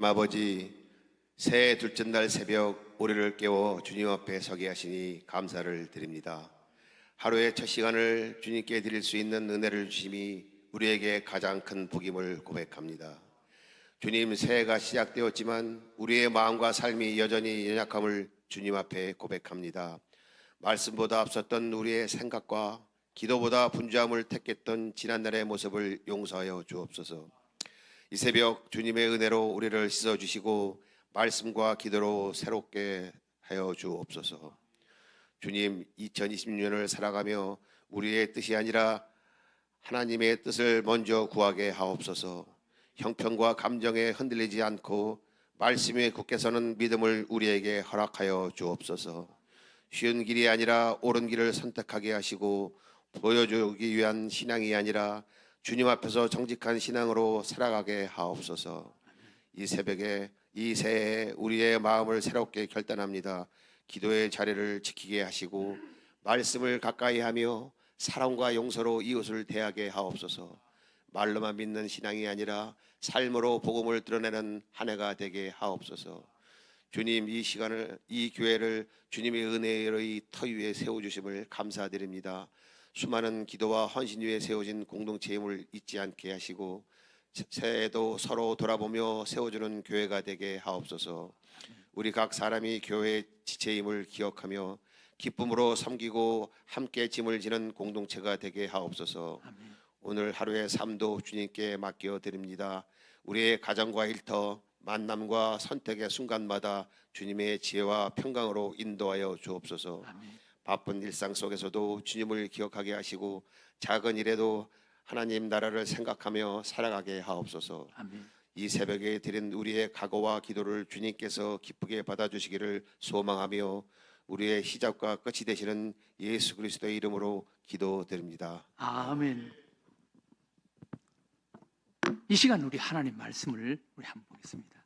아버지, 새해 둘째 날 새벽 우리를 깨워 주님 앞에 서게 하시니 감사를 드립니다. 하루의 첫 시간을 주님께 드릴 수 있는 은혜를 주심이 우리에게 가장 큰 복임을 고백합니다. 주님, 새해가 시작되었지만 우리의 마음과 삶이 여전히 연약함을 주님 앞에 고백합니다. 말씀보다 앞섰던 우리의 생각과 기도보다 분주함을 택했던 지난날의 모습을 용서하여 주옵소서. 이 새벽 주님의 은혜로 우리를 씻어주시고 말씀과 기도로 새롭게 하여 주옵소서. 주님, 2026년을 살아가며 우리의 뜻이 아니라 하나님의 뜻을 먼저 구하게 하옵소서. 형편과 감정에 흔들리지 않고 말씀에 굳게 서는 믿음을 우리에게 허락하여 주옵소서. 쉬운 길이 아니라 옳은 길을 선택하게 하시고 보여주기 위한 신앙이 아니라 주님 앞에서 정직한 신앙으로 살아가게 하옵소서. 이 새벽에 이 새해에 우리의 마음을 새롭게 결단합니다. 기도의 자리를 지키게 하시고 말씀을 가까이 하며 사랑과 용서로 이웃을 대하게 하옵소서. 말로만 믿는 신앙이 아니라 삶으로 복음을 드러내는 한 해가 되게 하옵소서. 주님, 이 시간을, 이 교회를 주님의 은혜의 터 위에 세워주심을 감사드립니다. 수많은 기도와 헌신 위에 세워진 공동체의 힘을 잊지 않게 하시고 새해에도 서로 돌아보며 세워주는 교회가 되게 하옵소서. 우리 각 사람이 교회의 지체의 힘을 기억하며 기쁨으로 섬기고 함께 짐을 지는 공동체가 되게 하옵소서. 오늘 하루의 삶도 주님께 맡겨드립니다. 우리의 가정과 일터, 만남과 선택의 순간마다 주님의 지혜와 평강으로 인도하여 주옵소서. 바쁜 일상 속에서도 주님을 기억하게 하시고 작은 일에도 하나님 나라를 생각하며 살아가게 하옵소서. 아멘. 이 새벽에 드린 우리의 각오와 기도를 주님께서 기쁘게 받아주시기를 소망하며 우리의 시작과 끝이 되시는 예수 그리스도의 이름으로 기도드립니다. 아멘. 이 시간 우리 하나님 말씀을 우리 한번 보겠습니다.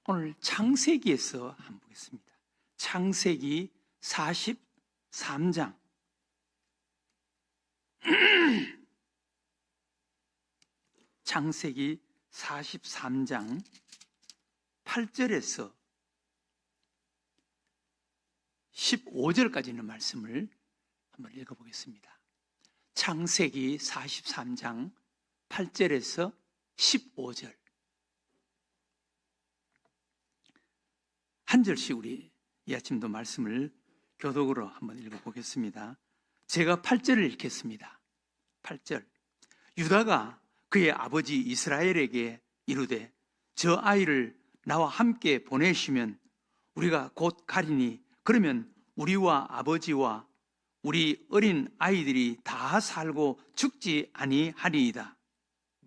오늘 창세기에서 한번 보겠습니다. 창세기 43장 창세기 43장 8절에서 15절까지 있는 말씀을 한번 읽어보겠습니다. 창세기 43장 8절에서 15절 한 절씩 우리 이 아침도 말씀을 교독으로 한번 읽어보겠습니다. 제가 8절을 읽겠습니다. 8절. 유다가 그의 아버지 이스라엘에게 이르되 저 아이를 나와 함께 보내시면 우리가 곧 가리니 그러면 우리와 아버지와 우리 어린 아이들이 다 살고 죽지 아니하리이다.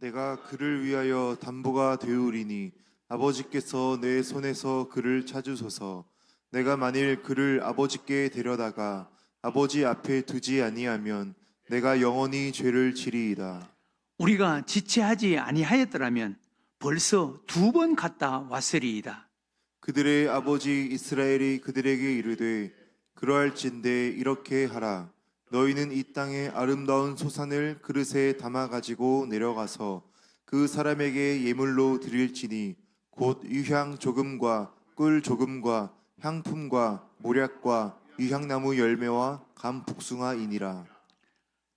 내가 그를 위하여 담보가 되우리니 아버지께서 내 손에서 그를 찾으소서. 내가 만일 그를 아버지께 데려다가 아버지 앞에 두지 아니하면 내가 영원히 죄를 지리이다. 우리가 지체하지 아니하였더라면 벌써 2번 갔다 왔으리이다. 그들의 아버지 이스라엘이 그들에게 이르되 그러할진대 이렇게 하라. 너희는 이 땅의 아름다운 소산을 그릇에 담아 가지고 내려가서 그 사람에게 예물로 드릴지니 곧 유향 조금과 꿀 조금과 향품과 모략과 유향나무 열매와 감 복숭아이니라.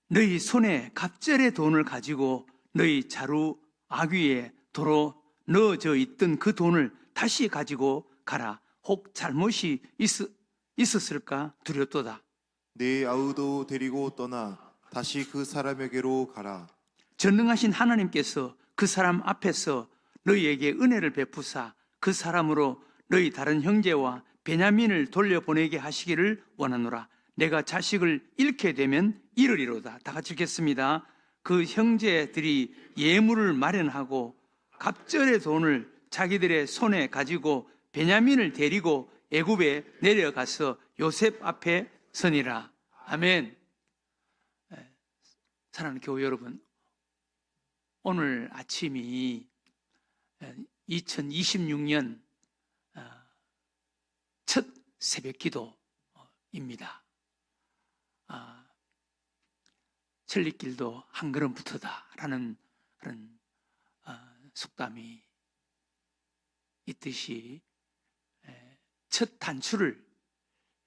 너희 손에 갑절의 돈을 가지고 너희 자루 아귀에 도로 넣어져 있던 그 돈을 다시 가지고 가라. 혹 잘못이 있었을까 두렵도다. 내 아우도 데리고 떠나 다시 그 사람에게로 가라. 전능하신 하나님께서 그 사람 앞에서 너희에게 은혜를 베푸사 그 사람으로 너희 다른 형제와 베냐민을 돌려보내게 하시기를 원하노라. 내가 자식을 잃게 되면 이르리로다. 다 같이 읽겠습니다. 그 형제들이 예물을 마련하고 갑절의 돈을 자기들의 손에 가지고 베냐민을 데리고 애굽에 내려가서 요셉 앞에 서니라. 아멘. 사랑하는 교회 여러분, 오늘 아침이 2026년 첫 새벽 기도입니다. 천리길도 한 걸음부터다라는 그런 속담이 있듯이 첫 단추를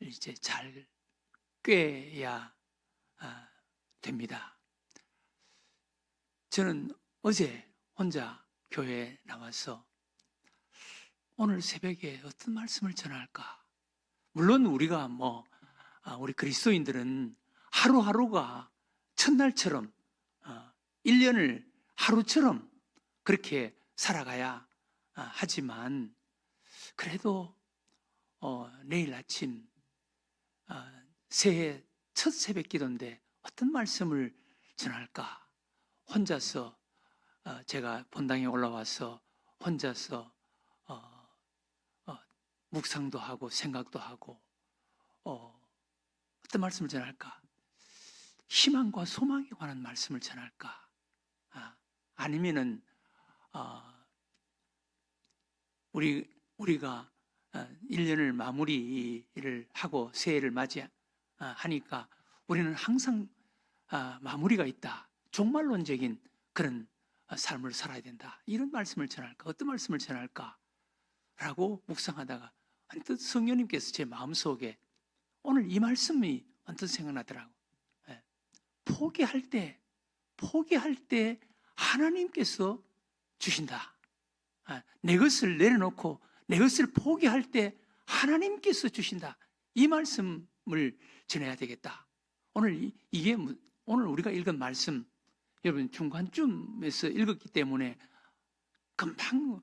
이제 잘 꿰야 됩니다. 저는 어제 혼자 교회에 나와서 오늘 새벽에 어떤 말씀을 전할까? 물론 우리가 우리 그리스도인들은 하루하루가 첫날처럼 1년을 하루처럼 그렇게 살아가야 하지만 그래도 내일 아침 새해 첫 새벽 기도인데 어떤 말씀을 전할까? 혼자서 제가 본당에 올라와서 혼자서 묵상도 하고 생각도 하고 어떤 말씀을 전할까? 희망과 소망에 관한 말씀을 전할까? 아니면은 우리가 1년을 마무리를 하고 새해를 맞이하니까 우리는 항상 마무리가 있다. 종말론적인 그런 삶을 살아야 된다. 이런 말씀을 전할까? 어떤 말씀을 전할까? 라고 묵상하다가 언뜻 성령님께서 제 마음속에 오늘 이 말씀이 언뜻 생각나더라고. 포기할 때 하나님께서 주신다. 내 것을 내려놓고 내 것을 포기할 때 하나님께서 주신다. 이 말씀을 전해야 되겠다. 오늘 우리가 읽은 말씀, 여러분 중간쯤에서 읽었기 때문에 금방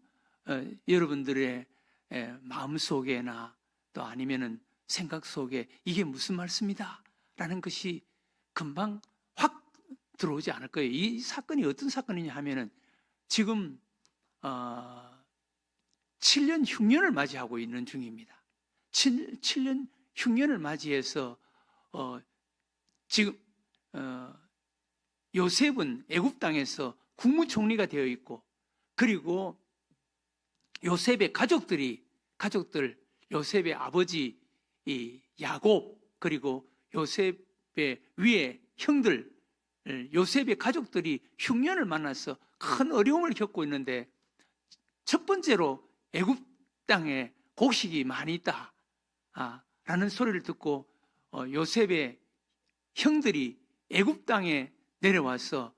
여러분들의 마음 속에나 또 아니면은 생각 속에 이게 무슨 말씀이다 라는 것이 금방 확 들어오지 않을 거예요. 이 사건이 어떤 사건이냐 하면은 지금 7년 흉년을 맞이하고 있는 중입니다. 7년 흉년을 맞이해서 지금 요셉은 애굽 땅에서 국무총리가 되어 있고, 그리고 요셉의 요셉의 아버지 야곱, 그리고 요셉의 위에 형들, 요셉의 가족들이 흉년을 만나서 큰 어려움을 겪고 있는데, 첫 번째로 애굽 땅에 곡식이 많이 있다 라는 소리를 듣고 요셉의 형들이 애굽 땅에 내려와서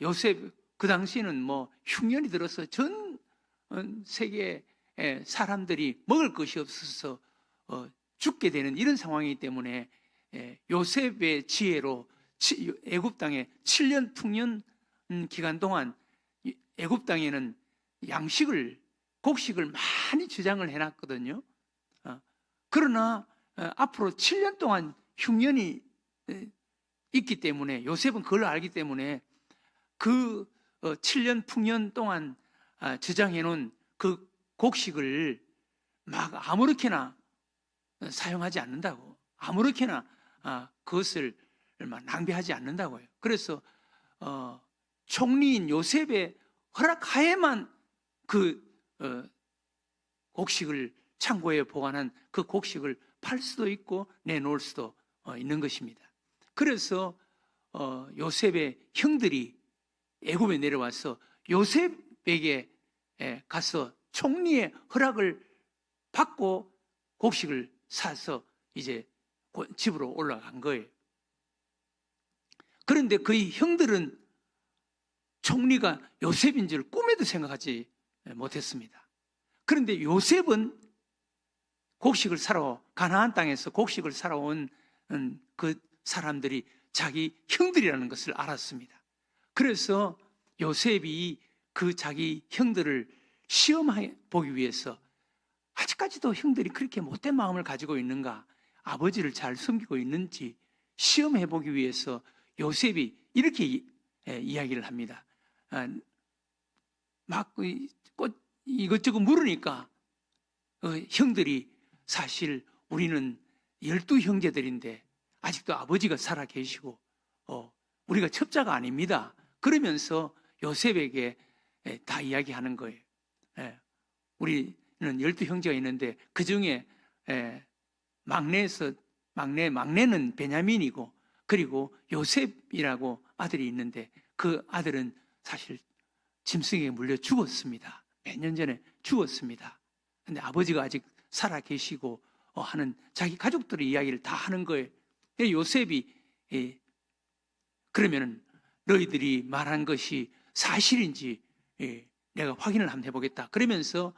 요셉, 그 당시에는 흉년이 들어서 전 세계의 사람들이 먹을 것이 없어서 죽게 되는 이런 상황이기 때문에 요셉의 지혜로 애굽 땅에 7년 풍년 기간 동안 애굽 땅에는 곡식을 많이 주장을 해놨거든요. 그러나 앞으로 7년 동안 흉년이 있기 때문에 요셉은 그걸 알기 때문에 그 7년 풍년 동안 저장해놓은 그 곡식을 막 아무렇게나 사용하지 않는다고, 아무렇게나 그것을 낭비하지 않는다고요. 그래서 총리인 요셉의 허락하에만 그 곡식을 창고에 보관한 그 곡식을 팔 수도 있고 내놓을 수도 있는 것입니다. 그래서 요셉의 형들이 애굽에 내려와서 요셉에게 가서 총리의 허락을 받고 곡식을 사서 이제 집으로 올라간 거예요. 그런데 그의 형들은 총리가 요셉인 줄 꿈에도 생각하지 못했습니다. 그런데 요셉은 가나안 땅에서 곡식을 사러 온 그 사람들이 자기 형들이라는 것을 알았습니다. 그래서 요셉이 그 자기 형들을 시험해 보기 위해서, 아직까지도 형들이 그렇게 못된 마음을 가지고 있는가, 아버지를 잘 섬기고 있는지 시험해 보기 위해서 요셉이 이렇게 이야기를 합니다. 막 이것저것 물으니까 형들이, 사실 우리는 12형제들인데 아직도 아버지가 살아 계시고 우리가 첩자가 아닙니다. 그러면서 요셉에게 다 이야기하는 거예요. 우리는 12형제가 있는데 그 중에 막내는 베냐민이고, 그리고 요셉이라고 아들이 있는데 그 아들은 사실 짐승에게 물려 죽었습니다. 몇 년 전에 죽었습니다. 근데 아버지가 아직 살아 계시고 하는 자기 가족들의 이야기를 다 하는 거예요. 요셉이 그러면은 너희들이 말한 것이 사실인지 내가 확인을 한번 해보겠다. 그러면서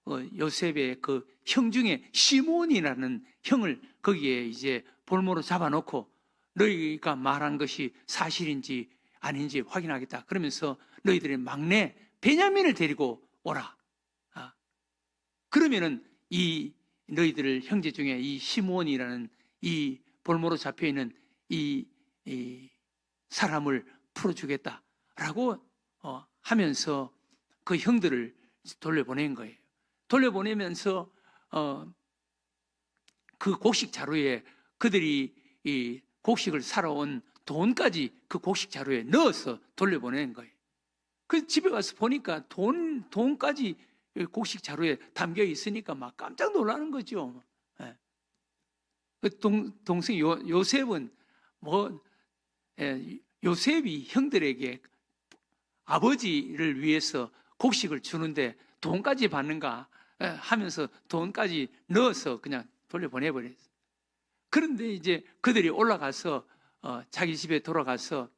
요셉의 그 형 중에 시몬이라는 형을 거기에 이제 볼모로 잡아놓고 너희가 말한 것이 사실인지 아닌지 확인하겠다. 그러면서 너희들의 막내 베냐민을 데리고 오라. 그러면은 이 너희들 형제 중에 이 시몬이라는 이 볼모로 잡혀있는 이 사람을 풀어주겠다라고 하면서 그 형들을 돌려보낸 거예요. 돌려보내면서 그 곡식 자루에 그들이 이 곡식을 사러 온 돈까지 그 곡식 자루에 넣어서 돌려보낸 거예요. 그 집에 가서 보니까 돈까지 곡식 자루에 담겨 있으니까 막 깜짝 놀라는 거죠. 그 동생 요셉은 요셉이 형들에게 아버지를 위해서 곡식을 주는데 돈까지 받는가 하면서 돈까지 넣어서 그냥 돌려보내버렸어요. 그런데 이제 그들이 올라가서 자기 집에 돌아가서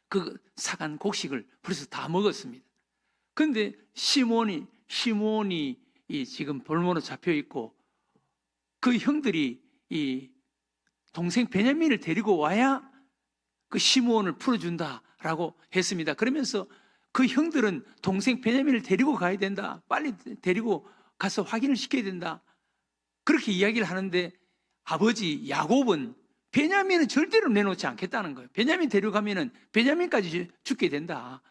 그 사간 곡식을 벌써 다 먹었습니다. 그런데 시몬이 지금 볼모로 잡혀 있고 그 형들이 이 동생 베냐민을 데리고 와야 그 시몬을 풀어준다라고 했습니다. 그러면서 그 형들은 동생 베냐민을 데리고 가야 된다. 빨리 데리고 가서 확인을 시켜야 된다. 그렇게 이야기를 하는데 아버지 야곱은 베냐민은 절대로 내놓지 않겠다는 거예요. 베냐민 데려가면은 베냐민까지 죽게 된다.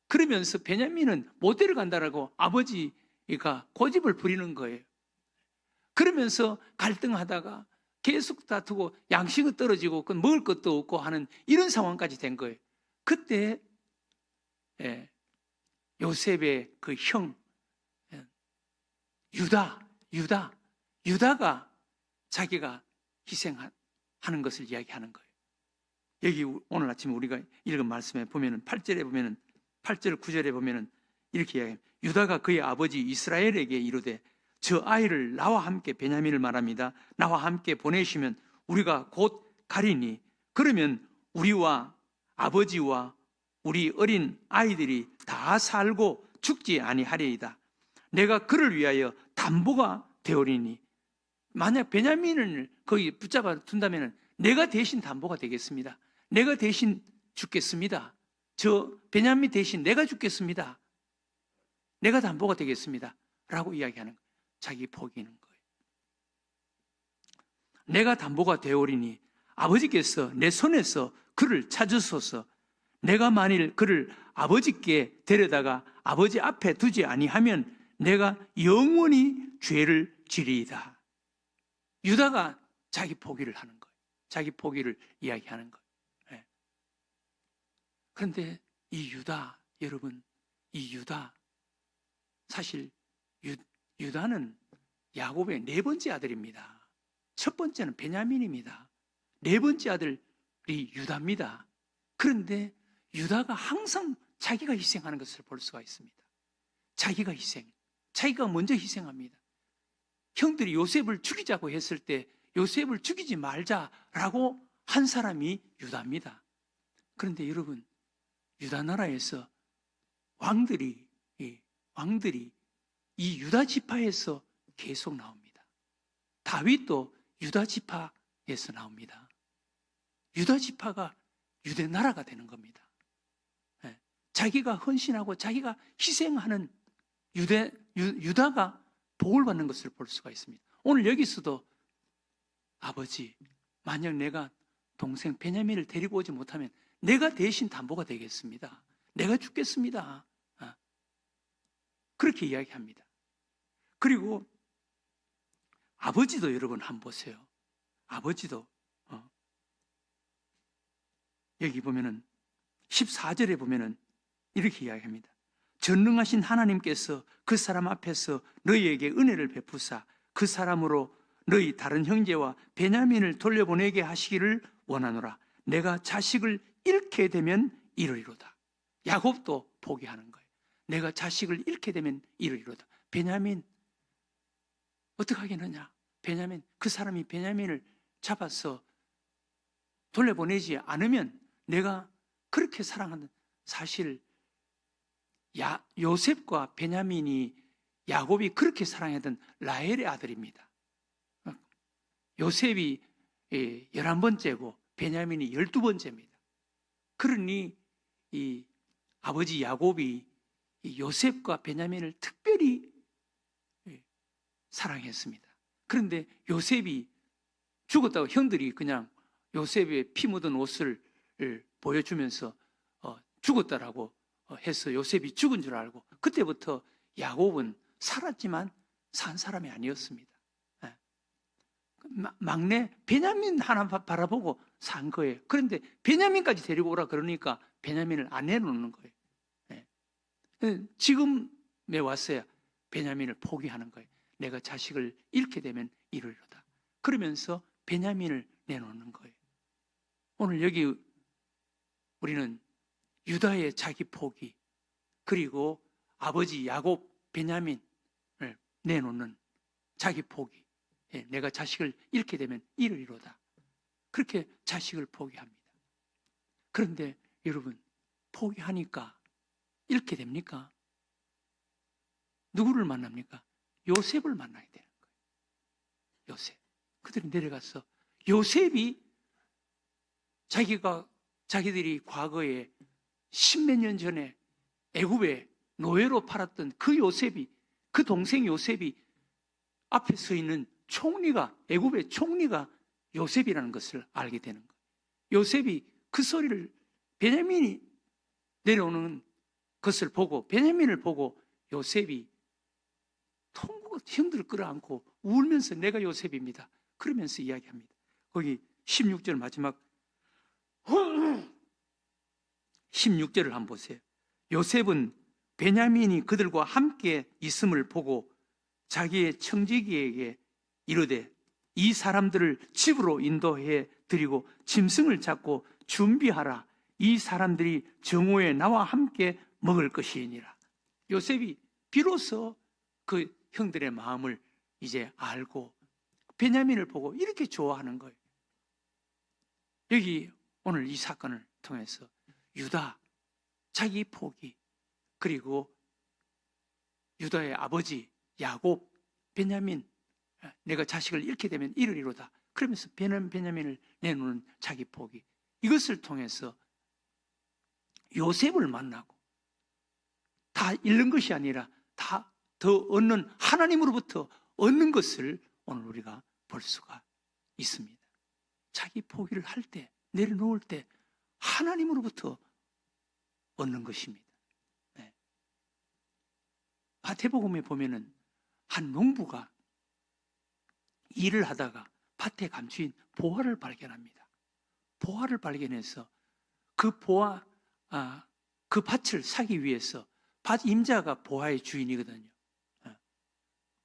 그러면서 베냐민은 못 데려간다라고 아버지가 고집을 부리는 거예요. 그러면서 갈등하다가 계속 다투고 양식은 떨어지고 먹을 것도 없고 하는 이런 상황까지 된 거예요. 그때 요셉의 그 형 유다가 자기가 희생하는 것을 이야기하는 거예요. 여기 오늘 아침에 우리가 읽은 말씀에 보면은 8절에 보면은 8절 9절에 보면은 이렇게 이야기합니다. 유다가 그의 아버지 이스라엘에게 이르되 저 아이를 나와 함께 베냐민을 말합니다. 나와 함께 보내시면 우리가 곧 가리니 그러면 우리와 아버지와 우리 어린 아이들이 다 살고 죽지 아니하리이다. 내가 그를 위하여 담보가 되오리니 만약 베냐민을 거기 붙잡아 둔다면 내가 대신 담보가 되겠습니다. 내가 대신 죽겠습니다. 저 베냐민 대신 내가 죽겠습니다. 내가 담보가 되겠습니다. 라고 이야기하는 거예요. 자기 포기는 거예요. 내가 담보가 되오리니 아버지께서 내 손에서 그를 찾으소서. 내가 만일 그를 아버지께 데려다가 아버지 앞에 두지 아니하면 내가 영원히 죄를 지리이다. 유다가 자기 포기를 하는 거예요. 자기 포기를 이야기하는 거예요. 그런데 이 유다, 여러분, 이 유다, 사실 유다는 야곱의 네 번째 아들입니다. 첫 번째는 베냐민입니다. 네 번째 아들이 유다입니다. 그런데 유다가 항상 자기가 희생하는 것을 볼 수가 있습니다. 자기가 먼저 희생합니다. 형들이 요셉을 죽이자고 했을 때 요셉을 죽이지 말자라고 한 사람이 유다입니다. 그런데 여러분, 유다 나라에서 왕들이 이 유다 지파에서 계속 나옵니다. 다윗도 유다 지파에서 나옵니다. 유다 지파가 유대 나라가 되는 겁니다. 자기가 헌신하고 자기가 희생하는 유다가 복을 받는 것을 볼 수가 있습니다. 오늘 여기서도 아버지, 만약 내가 동생 베냐민을 데리고 오지 못하면 내가 대신 담보가 되겠습니다. 내가 죽겠습니다. 그렇게 이야기합니다. 그리고 아버지도 여러분 한번 보세요. 아버지도 여기 보면은 14절에 보면은 이렇게 이야기합니다. 전능하신 하나님께서 그 사람 앞에서 너희에게 은혜를 베푸사 그 사람으로 너희 다른 형제와 베냐민을 돌려보내게 하시기를 원하노라. 내가 자식을 잃게 되면 이르리로다. 야곱도 포기하는 거예요. 내가 자식을 잃게 되면 이르리로다. 베냐민 어떻게 하겠느냐? 베냐민, 그 사람이 베냐민을 잡아서 돌려보내지 않으면 내가 그렇게 사랑하는, 사실 요셉과 베냐민이 야곱이 그렇게 사랑했던 라헬의 아들입니다. 요셉이 11번째고 베냐민이 12번째입니다. 그러니 이 아버지 야곱이 이 요셉과 베냐민을 특별히 사랑했습니다. 그런데 요셉이 죽었다고 형들이 그냥 요셉의 피 묻은 옷을 보여주면서 죽었다라고 해서 요셉이 죽은 줄 알고, 그때부터 야곱은 살았지만 산 사람이 아니었습니다. 막내 베냐민 하나 바라보고 산 거예요. 그런데 베냐민까지 데리고 오라 그러니까 베냐민을 안 내놓는 거예요. 지금에 왔어야 베냐민을 포기하는 거예요. 내가 자식을 잃게 되면 이르리로다. 그러면서 베냐민을 내놓는 거예요. 오늘 여기 우리는 유다의 자기 포기, 그리고 아버지 야곱, 베냐민을 내놓는 자기 포기, 내가 자식을 잃게 되면 이르리로다. 그렇게 자식을 포기합니다. 그런데 여러분, 포기하니까 잃게 됩니까? 누구를 만납니까? 요셉을 만나야 되는 거예요. 요셉. 그들이 내려가서 요셉이 자기들이 과거에 십몇 년 전에 애굽에 노예로 팔았던 그 요셉이, 그 동생 요셉이 앞에 서 있는 총리가, 애굽의 총리가 요셉이라는 것을 알게 되는 거예요. 요셉이 그 소리를, 베냐민이 내려오는 것을 보고, 베냐민을 보고 요셉이 형들을 끌어안고 울면서 내가 요셉입니다. 그러면서 이야기합니다. 거기 16절 마지막 16절을 한번 보세요. 요셉은 베냐민이 그들과 함께 있음을 보고 자기의 청지기에게 이르되 이 사람들을 집으로 인도해 드리고 짐승을 잡고 준비하라. 이 사람들이 정오에 나와 함께 먹을 것이니라. 요셉이 비로소 그 형들의 마음을 이제 알고 베냐민을 보고 이렇게 좋아하는 거예요. 여기 오늘 이 사건을 통해서 유다, 자기 포기, 그리고 유다의 아버지 야곱, 베냐민, 내가 자식을 잃게 되면 이르리로다. 그러면서 베냐민을 내놓는 자기 포기, 이것을 통해서 요셉을 만나고 다 잃는 것이 아니라 다 더 얻는, 하나님으로부터 얻는 것을 오늘 우리가 볼 수가 있습니다. 자기 포기를 할 때, 내려놓을 때 하나님으로부터 얻는 것입니다. 네. 마태복음에 보면은 한 농부가 일을 하다가 밭에 감추인 보화를 발견합니다. 보화를 발견해서 그 밭을 사기 위해서, 밭 임자가 보화의 주인이거든요.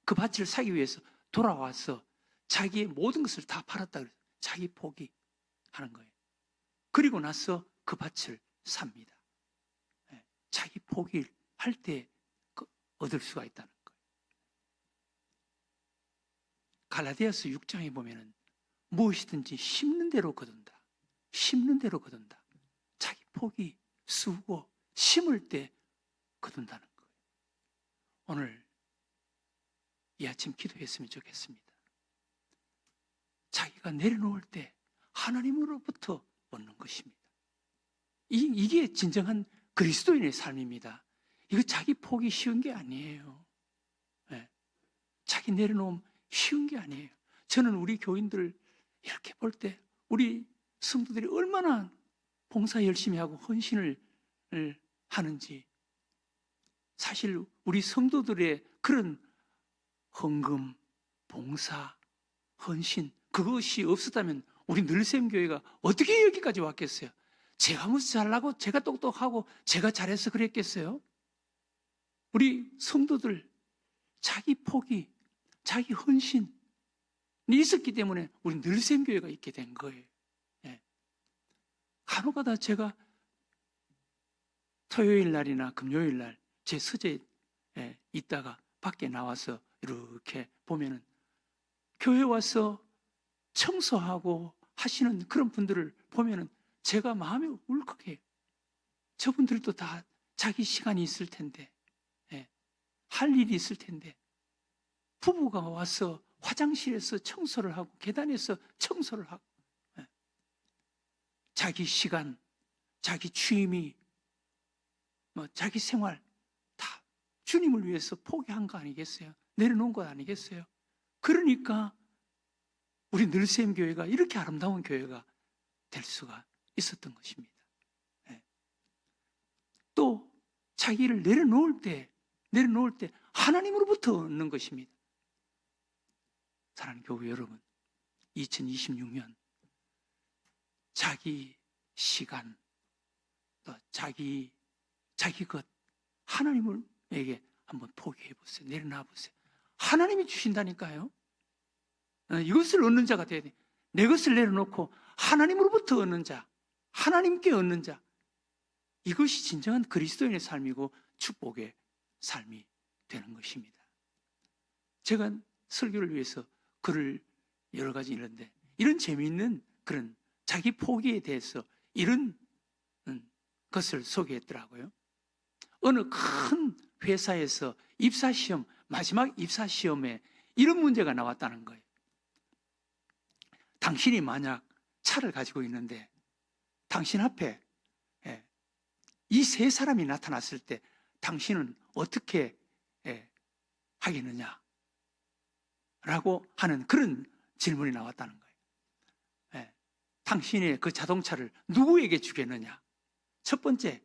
그 밭을 사기 위해서 돌아와서 자기의 모든 것을 다 팔았다 그래서 자기 포기하는 거예요. 그리고 나서 그 밭을 삽니다. 자기 포기를 할 때 얻을 수가 있다는 거예요. 갈라디아서 6장에 보면은 무엇이든지 심는 대로 거둔다. 심는 대로 거둔다. 자기 포기, 수고, 심을 때 거둔다는 거예요. 오늘 이 아침 기도했으면 좋겠습니다. 자기가 내려놓을 때 하나님으로부터 얻는 것입니다. 이게 진정한 그리스도인의 삶입니다. 이거 자기 포기 쉬운 게 아니에요. 네. 자기 내려놓으면 쉬운 게 아니에요. 저는 우리 교인들 이렇게 볼 때 우리 성도들이 얼마나 봉사 열심히 하고 헌신을 하는지, 사실 우리 성도들의 그런 헌금, 봉사, 헌신, 그것이 없었다면 우리 늘샘교회가 어떻게 여기까지 왔겠어요? 제가 무슨 잘나고 제가 똑똑하고 제가 잘해서 그랬겠어요? 우리 성도들 자기 포기, 자기 헌신이 있었기 때문에 우리 늘샘교회가 있게 된 거예요. 예. 간혹가다 제가 토요일 날이나 금요일 날 제 서재에 있다가 밖에 나와서 이렇게 보면은 교회 와서 청소하고 하시는 그런 분들을 보면은 제가 마음이 울컥해요. 저분들도 다 자기 시간이 있을 텐데, 할 일이 있을 텐데, 부부가 와서 화장실에서 청소를 하고 계단에서 청소를 하고, 자기 시간, 자기 취미, 자기 생활 다 주님을 위해서 포기한 거 아니겠어요? 내려놓은 거 아니겠어요? 그러니까 우리 늘샘 교회가 이렇게 아름다운 교회가 될 수가 있었던 것입니다. 또 자기를 내려놓을 때 하나님으로부터 얻는 것입니다. 사랑하는 교회 여러분, 2026년 자기 시간, 또 자기 것 하나님에게 한번 포기해 보세요. 내려놔 보세요. 하나님이 주신다니까요. 이것을 얻는 자가 돼야 돼. 내 것을 내려놓고 하나님으로부터 얻는 자, 하나님께 얻는 자, 이것이 진정한 그리스도인의 삶이고 축복의 삶이 되는 것입니다. 제가 설교를 위해서 글을 여러 가지 읽는데 이런 재미있는 그런 자기 포기에 대해서 이런 것을 소개했더라고요. 어느 큰 회사에서 입사시험, 마지막 입사시험에 이런 문제가 나왔다는 거예요. 당신이 만약 차를 가지고 있는데 당신 앞에 이 세 사람이 나타났을 때 당신은 어떻게 하겠느냐? 라고 하는 그런 질문이 나왔다는 거예요. 당신의 그 자동차를 누구에게 주겠느냐? 첫 번째,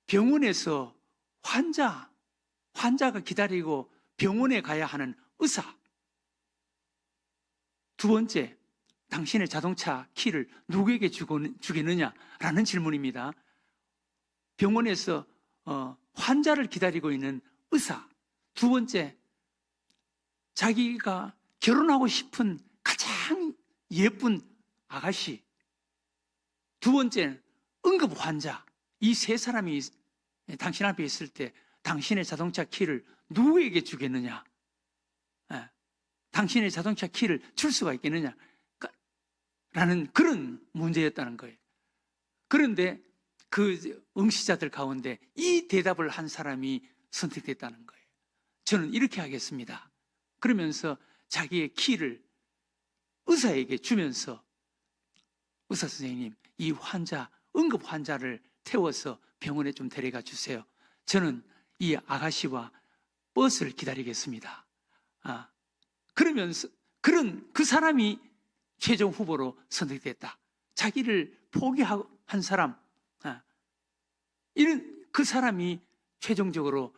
병원에서 환자가 기다리고 병원에 가야 하는 의사. 두 번째, 당신의 자동차 키를 누구에게 주겠느냐라는 질문입니다. 병원에서 환자를 기다리고 있는 의사. 두 번째, 자기가 결혼하고 싶은 가장 예쁜 아가씨. 두 번째는 응급 환자. 이 세 사람이 당신 앞에 있을 때 당신의 자동차 키를 누구에게 주겠느냐? 당신의 자동차 키를 줄 수가 있겠느냐? 라는 그런 문제였다는 거예요. 그런데 그 응시자들 가운데 이 대답을 한 사람이 선택됐다는 거예요. 저는 이렇게 하겠습니다. 그러면서 자기의 키를 의사에게 주면서 의사 선생님, 이 응급 환자를 태워서 병원에 좀 데려가 주세요. 저는 이 아가씨와 버스를 기다리겠습니다. 그러면서 그 사람이 최종 후보로 선택됐다. 자기를 포기한 사람, 그 사람이 최종적으로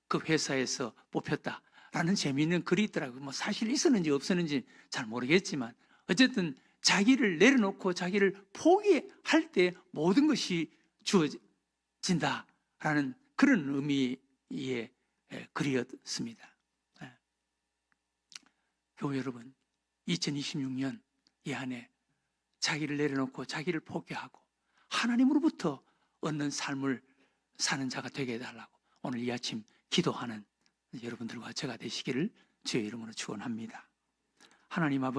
그 회사에서 뽑혔다라는 재미있는 글이 있더라고요. 사실 있었는지 없었는지 잘 모르겠지만 어쨌든 자기를 내려놓고 자기를 포기할 때 모든 것이 주어진다라는 그런 의미의 글이었습니다. 교회 여러분, 2026년 이 안에 자기를 내려놓고 자기를 포기하고 하나님으로부터 얻는 삶을 사는 자가 되게 해달라고 오늘 이 아침 기도하는 여러분들과 제가 되시기를 주의 이름으로 축원합니다. 하나님 아버지,